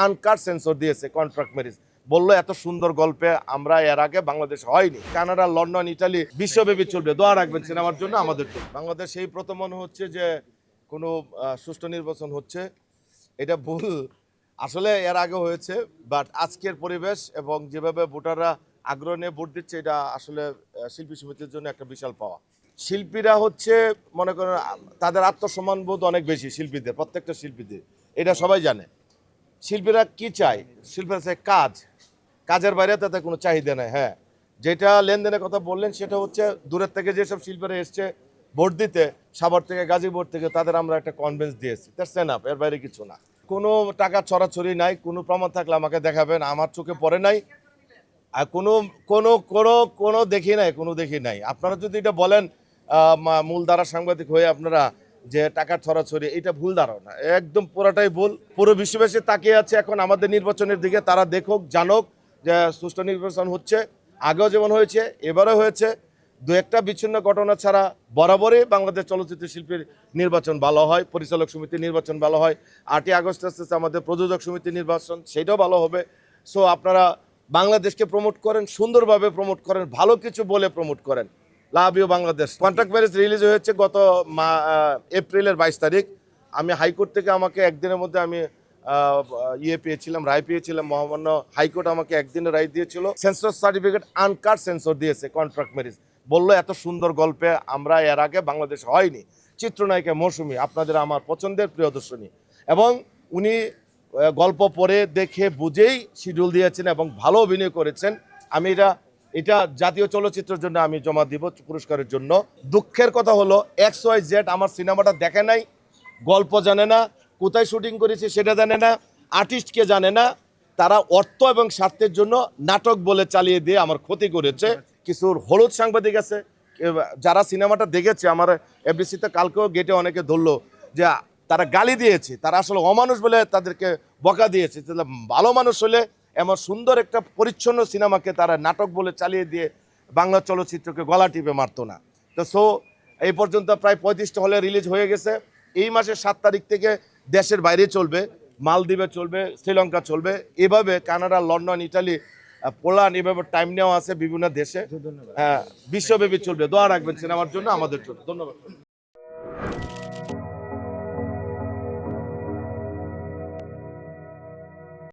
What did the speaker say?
Uncut sensor দিয়েছে contract marriage. বললো এত সুন্দর গল্পে আমরা এর আগে বাংলাদেশ হয়নি। কানাডা, লন্ডন, ইটালি বিশ্বব্যাপী চলবে। দোয়া রাখবেন সিনেমার জন্য, আমাদের জন্য। বাংলাদেশ এই প্রথম মনে হচ্ছে যে কোনো সুষ্ঠু নির্বাচন হচ্ছে। এটা ভুল। আসলে এর আগে হয়েছে, বাট আজকের পরিবেশ এবং যেভাবে ভোটাররা আগ্রহ নিয়ে ভোট দিচ্ছে, এটা আসলে শিল্পী সমিতির জন্য একটা বিশাল পাওয়া। শিল্পীরা হচ্ছে মনে করেন তাদের আত্মসম্মান বোধ অনেক বেশি, শিল্পীদের, প্রত্যেকটা শিল্পীদের, এটা সবাই জানে। শিল্পীরা কি চায়? শিল্পীরা চায় কাজ, কাজের বাইরে তাদের কোনো চাহিদা নেই। হ্যাঁ, যেটা লেনদেনের কথা বললেন সেটা হচ্ছে দূরের থেকে যেসব শিল্পীরা এসছে ভোট দিতে, সাভার থেকে, গাজীপুর থেকে, তাদের আমরা একটা কনভিন্স দিয়েছি। দ্যাটস এনাফ, এর বাইরে কিছু না। কোনো টাকা ছড়াছড়ি নাই, কোনো প্রমাণ থাকলে আমাকে দেখাবেন, আমার চোখে পড়ে নাই। আর কোনো কোনো কোনো কোনো দেখি নাই। আপনারা যদি এটা বলেন মূলধারা সাংবাদিক হয়ে আপনারা যে টাকা ছড়াছড়ি, এটা ভুল ধারণা, একদম পুরোটাই ভুল। পুরো বিশ্ববাসী তাকিয়ে আছে এখন আমাদের নির্বাচনের দিকে। তারা দেখুক, জানুক যে সুষ্ঠু নির্বাচন হচ্ছে। আগেও যেমন হয়েছে, এবারও হয়েছে। দু একটা বিচ্ছিন্ন ঘটনা ছাড়া বরাবরই বাংলাদেশ চলচ্চিত্র শিল্পীর নির্বাচন ভালো হয়, পরিচালক সমিতির নির্বাচন ভালো হয়। 8ই আগস্ট আসতেছে আমাদের প্রযোজক সমিতির নির্বাচন, সেটাও ভালো হবে। সো আপনারা বাংলাদেশকে প্রমোট করেন, সুন্দরভাবে প্রমোট করেন, ভালো কিছু বলে প্রমোট করেন। Love you Bangladesh. Contract marriage release হয়েছে গত এপ্রিলের 22 তারিখ। আমি হাইকোর্ট থেকে আমাকে একদিনের মধ্যে আমি পেয়েছিলাম, রায় পেয়েছিলাম। মহামান্য হাইকোর্ট আমাকে একদিনে রায় দিয়েছিল। সেন্সর সার্টিফিকেট আনকাট সেন্সর দিয়েছে কন্ট্রাক্ট ম্যারেজ। বললো এত সুন্দর গল্পে আমরা এর আগে বাংলাদেশ হয়নি। চিত্রনায়িকা মৌসুমী, আপনাদের আমার পছন্দের প্রিয়দর্শনী, এবং উনি গল্প পড়ে দেখে বুঝেই শিডিউল দিয়েছেন এবং ভালো অভিনয় করেছেন। আমি এটা জাতীয় চলচ্চিত্রের জন্য আমি জমা দিব পুরস্কারের জন্য। দুঃখের কথা হলো XYZ আমার সিনেমাটা দেখে নাই, গল্প জানে না, কোথায় শুটিং করেছে সেটা জানে না, আর্টিস্টকে জানে না। তারা অর্থ এবং স্বার্থের জন্য নাটক বলে চালিয়ে দিয়ে আমার ক্ষতি করেছে। কিছু হলুদ সাংবাদিক আছে যারা সিনেমাটা দেখেছে, আমার এফডিসিতে কালকেও গেটে অনেকে ধরলো যে তারা গালি দিয়েছে, তারা আসলে অমানুষ বলে তাদেরকে বকা দিয়েছে। ভালো মানুষ হলে এমন সুন্দর একটা পরিচ্ছন্ন সিনেমাকে তারা নাটক বলে চালিয়ে দিয়ে বাংলা চলচ্চিত্রকে গলা টিপে মারতো না। তো এই পর্যন্ত প্রায় 35টা হলে রিলিজ হয়ে গেছে। এই মাসের 7 তারিখ থেকে দেশের বাইরে চলবে, মালদ্বীপে চলবে, শ্রীলঙ্কা চলবে, এভাবে কানাডা, লন্ডন, ইটালি, পোল্যান্ড, এভাবে টাইম নেওয়া আছে বিভিন্ন দেশে। হ্যাঁ, বিশ্বব্যাপী চলবে। দোয়া রাখবেন সিনেমার জন্য, আমাদের জন্য। ধন্যবাদ।